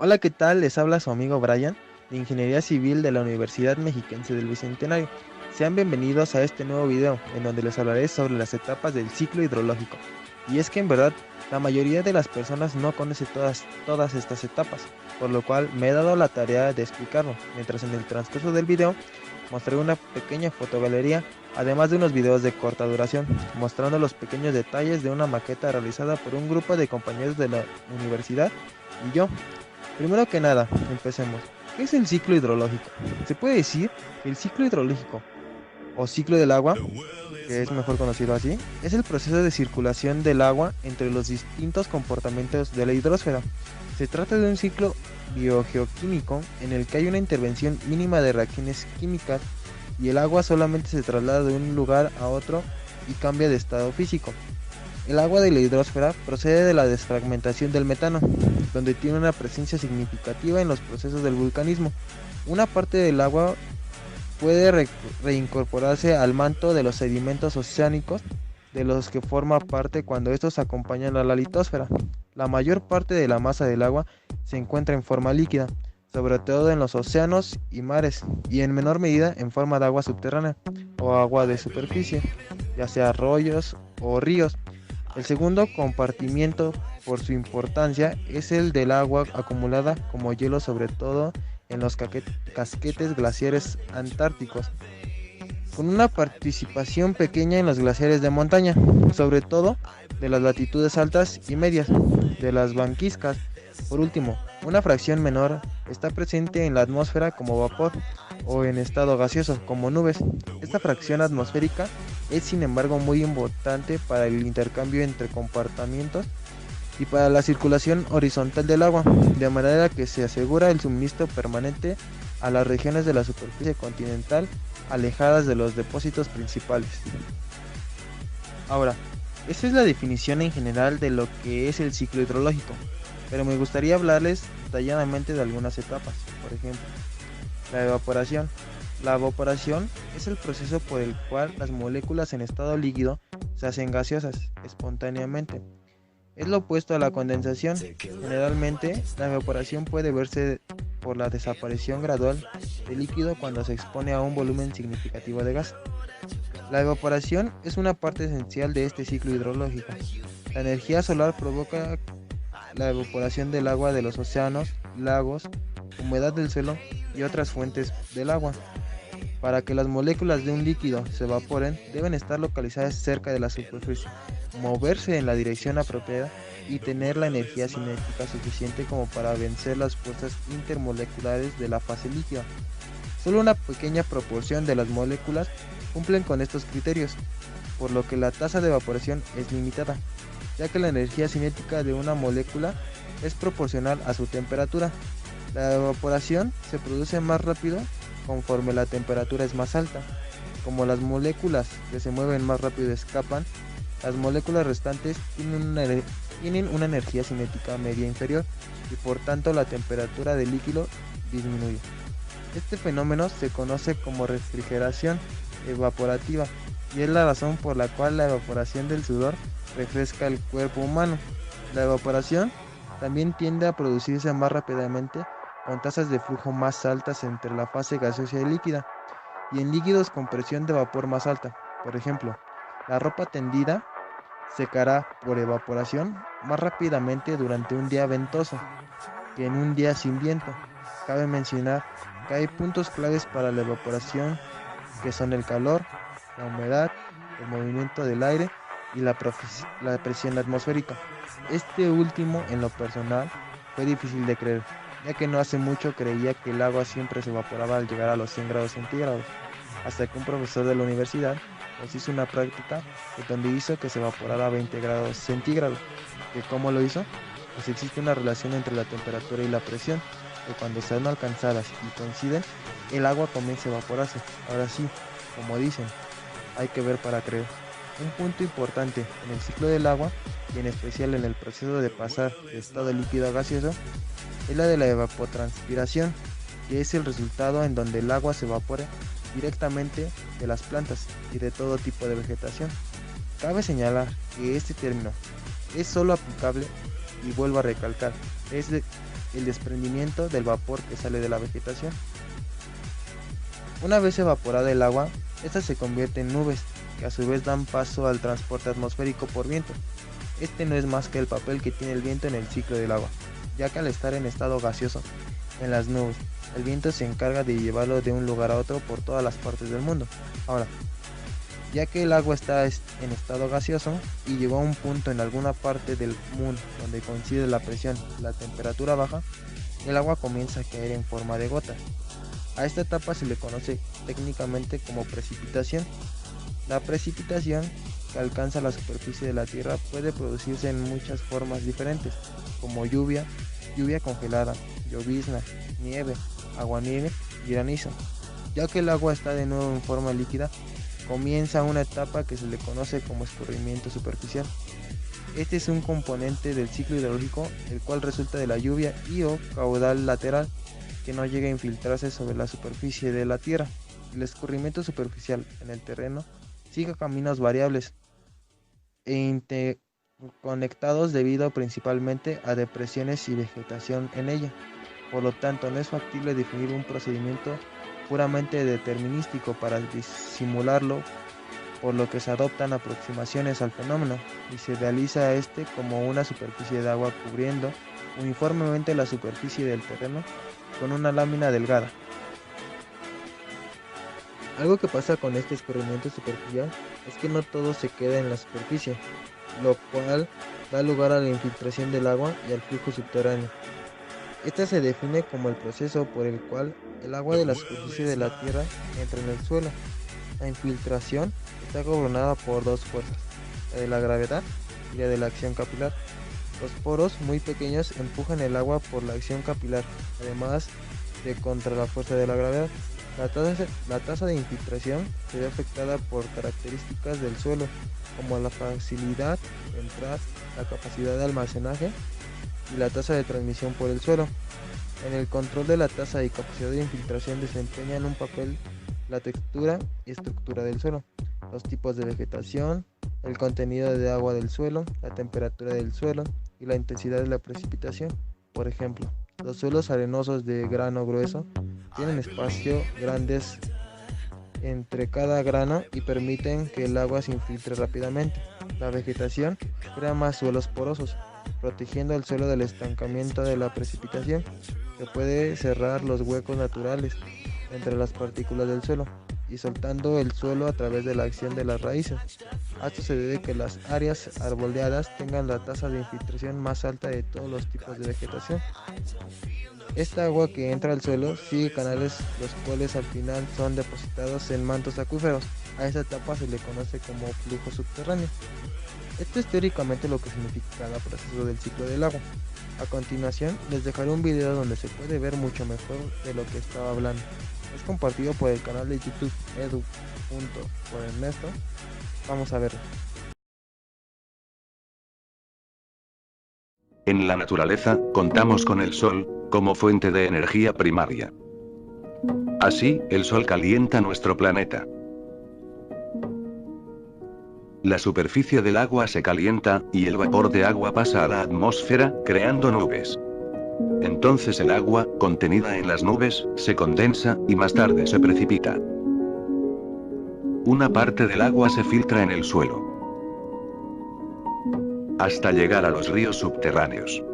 Hola, ¿qué tal? Les habla su amigo Brian, de Ingeniería Civil de la Universidad Mexiquense del Bicentenario. Sean bienvenidos a este nuevo video, en donde les hablaré sobre las etapas del ciclo hidrológico. Y es que en verdad, la mayoría de las personas no conoce todas estas etapas, por lo cual me he dado la tarea de explicarlo, mientras en el transcurso del video mostraré una pequeña fotogalería, además de unos videos de corta duración, mostrando los pequeños detalles de una maqueta realizada por un grupo de compañeros de la universidad y yo. Primero que nada, empecemos. ¿Qué es el ciclo hidrológico? Se puede decir que el ciclo hidrológico o ciclo del agua, que es mejor conocido así, es el proceso de circulación del agua entre los distintos comportamientos de la hidrosfera. Se trata de un ciclo biogeoquímico en el que hay una intervención mínima de reacciones químicas y el agua solamente se traslada de un lugar a otro y cambia de estado físico. El agua de la hidrosfera procede de la desfragmentación del metano, donde tiene una presencia significativa en los procesos del vulcanismo. Una parte del agua puede reincorporarse al manto de los sedimentos oceánicos de los que forma parte cuando estos acompañan a la litosfera. La mayor parte de la masa del agua se encuentra en forma líquida, sobre todo en los océanos y mares, y en menor medida en forma de agua subterránea o agua de superficie, ya sea arroyos o ríos. El segundo compartimiento, por su importancia, es el del agua acumulada como hielo, sobre todo en los casquetes glaciares antárticos, con una participación pequeña en los glaciares de montaña, sobre todo de las latitudes altas y medias, de las banquiscas. Por último, una fracción menor está presente en la atmósfera como vapor o en estado gaseoso como nubes. Esta fracción atmosférica es sin embargo muy importante para el intercambio entre compartimientos y para la circulación horizontal del agua, de manera que se asegura el suministro permanente a las regiones de la superficie continental alejadas de los depósitos principales. Ahora, esa es la definición en general de lo que es el ciclo hidrológico, pero me gustaría hablarles detalladamente de algunas etapas. Por ejemplo, la evaporación. La evaporación es el proceso por el cual las moléculas en estado líquido se hacen gaseosas espontáneamente. Es lo opuesto a la condensación. Generalmente, la evaporación puede verse por la desaparición gradual del líquido cuando se expone a un volumen significativo de gas. La evaporación es una parte esencial de este ciclo hidrológico. La energía solar provoca la evaporación del agua de los océanos, lagos, humedad del suelo y otras fuentes del agua. Para que las moléculas de un líquido se evaporen, deben estar localizadas cerca de la superficie, moverse en la dirección apropiada y tener la energía cinética suficiente como para vencer las fuerzas intermoleculares de la fase líquida. Solo una pequeña proporción de las moléculas cumplen con estos criterios, por lo que la tasa de evaporación es limitada, ya que la energía cinética de una molécula es proporcional a su temperatura. La evaporación se produce más rápido conforme la temperatura es más alta. Como las moléculas que se mueven más rápido escapan, las moléculas restantes tienen una energía cinética media inferior y por tanto la temperatura del líquido disminuye. Este fenómeno se conoce como refrigeración evaporativa y es la razón por la cual la evaporación del sudor refresca el cuerpo humano. La evaporación también tiende a producirse más rápidamente con tasas de flujo más altas entre la fase gaseosa y líquida, y en líquidos con presión de vapor más alta. Por ejemplo, la ropa tendida secará por evaporación más rápidamente durante un día ventoso que en un día sin viento. Cabe mencionar que hay puntos claves para la evaporación que son el calor, la humedad, el movimiento del aire y la presión atmosférica. Este último, en lo personal, fue difícil de creer, ya que no hace mucho creía que el agua siempre se evaporaba al llegar a los 100 grados centígrados, hasta que un profesor de la universidad nos hizo una práctica en donde hizo que se evaporara a 20 grados centígrados. ¿Que cómo lo hizo? Pues existe una relación entre la temperatura y la presión, que cuando están alcanzadas y coinciden, el agua comienza a evaporarse. Ahora sí, como dicen, hay que ver para creer. Un punto importante en el ciclo del agua, y en especial en el proceso de pasar de estado líquido a gaseoso, es la de la evapotranspiración, que es el resultado en donde el agua se evapora directamente de las plantas y de todo tipo de vegetación. Cabe señalar que este término es solo aplicable, y vuelvo a recalcar, el desprendimiento del vapor que sale de la vegetación. Una vez evaporada el agua, esta se convierte en nubes, que a su vez dan paso al transporte atmosférico por viento. Este no es más que el papel que tiene el viento en el ciclo del agua, ya que al estar en estado gaseoso, en las nubes, el viento se encarga de llevarlo de un lugar a otro por todas las partes del mundo. Ahora, ya que el agua está en estado gaseoso y llegó a un punto en alguna parte del mundo donde coincide la presión y la temperatura baja, el agua comienza a caer en forma de gotas. A esta etapa se le conoce técnicamente como precipitación. La precipitación que alcanza la superficie de la Tierra puede producirse en muchas formas diferentes, como lluvia, lluvia congelada, llovizna, nieve, aguanieve y granizo. Ya que el agua está de nuevo en forma líquida, comienza una etapa que se le conoce como escurrimiento superficial. Este es un componente del ciclo hidrológico, el cual resulta de la lluvia y o caudal lateral que no llega a infiltrarse sobre la superficie de la Tierra. El escurrimiento superficial en el terreno sigue caminos variables e interconectados debido principalmente a depresiones y vegetación en ella. Por lo tanto, no es factible definir un procedimiento puramente determinístico para disimularlo, por lo que se adoptan aproximaciones al fenómeno y se realiza este como una superficie de agua cubriendo uniformemente la superficie del terreno con una lámina delgada. Algo que pasa con este escurrimiento superficial es que no todo se queda en la superficie, lo cual da lugar a la infiltración del agua y al flujo subterráneo. Esta se define como el proceso por el cual el agua de la superficie de la Tierra entra en el suelo. La infiltración está gobernada por dos fuerzas, la de la gravedad y la de la acción capilar. Los poros muy pequeños empujan el agua por la acción capilar, además de contra la fuerza de la gravedad. La tasa de infiltración se ve afectada por características del suelo, como la facilidad de entrar, la capacidad de almacenaje y la tasa de transmisión por el suelo. En el control de la tasa y capacidad de infiltración desempeñan un papel la textura y estructura del suelo, los tipos de vegetación, el contenido de agua del suelo, la temperatura del suelo y la intensidad de la precipitación. Por ejemplo, los suelos arenosos de grano grueso tienen espacio grandes entre cada grano y permiten que el agua se infiltre rápidamente. La vegetación crea más suelos porosos, protegiendo el suelo del estancamiento de la precipitación, que puede cerrar los huecos naturales entre las partículas del suelo y soltando el suelo a través de la acción de las raíces. A esto se debe que las áreas arboleadas tengan la tasa de infiltración más alta de todos los tipos de vegetación. Esta agua que entra al suelo sigue canales los cuales al final son depositados en mantos acuíferos. A esta etapa se le conoce como flujo subterráneo. Esto es teóricamente lo que significa cada proceso del ciclo del agua. A continuación les dejaré un video donde se puede ver mucho mejor de lo que estaba hablando. Es compartido por el canal de YouTube edu.ernesto. Vamos a verlo. En la naturaleza, contamos con el Sol, como fuente de energía primaria. Así, el Sol calienta nuestro planeta. La superficie del agua se calienta, y el vapor de agua pasa a la atmósfera, creando nubes. Entonces el agua, contenida en las nubes, se condensa, y más tarde se precipita. Una parte del agua se filtra en el suelo, hasta llegar a los ríos subterráneos.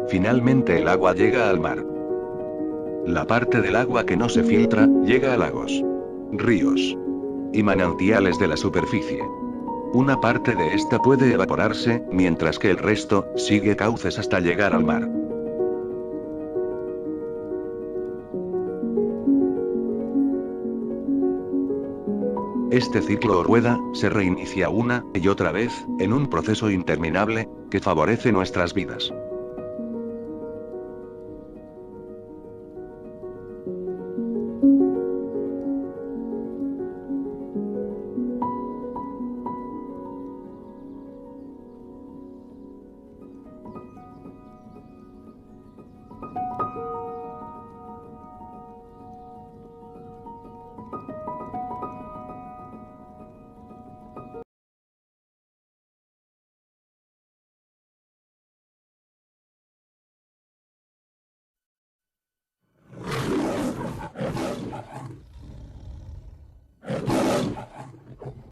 Finalmente el agua llega al mar. La parte del agua que no se filtra, llega a lagos, ríos y manantiales de la superficie. Una parte de esta puede evaporarse, mientras que el resto, sigue cauces hasta llegar al mar. Este ciclo o rueda, se reinicia una y otra vez, en un proceso interminable, que favorece nuestras vidas.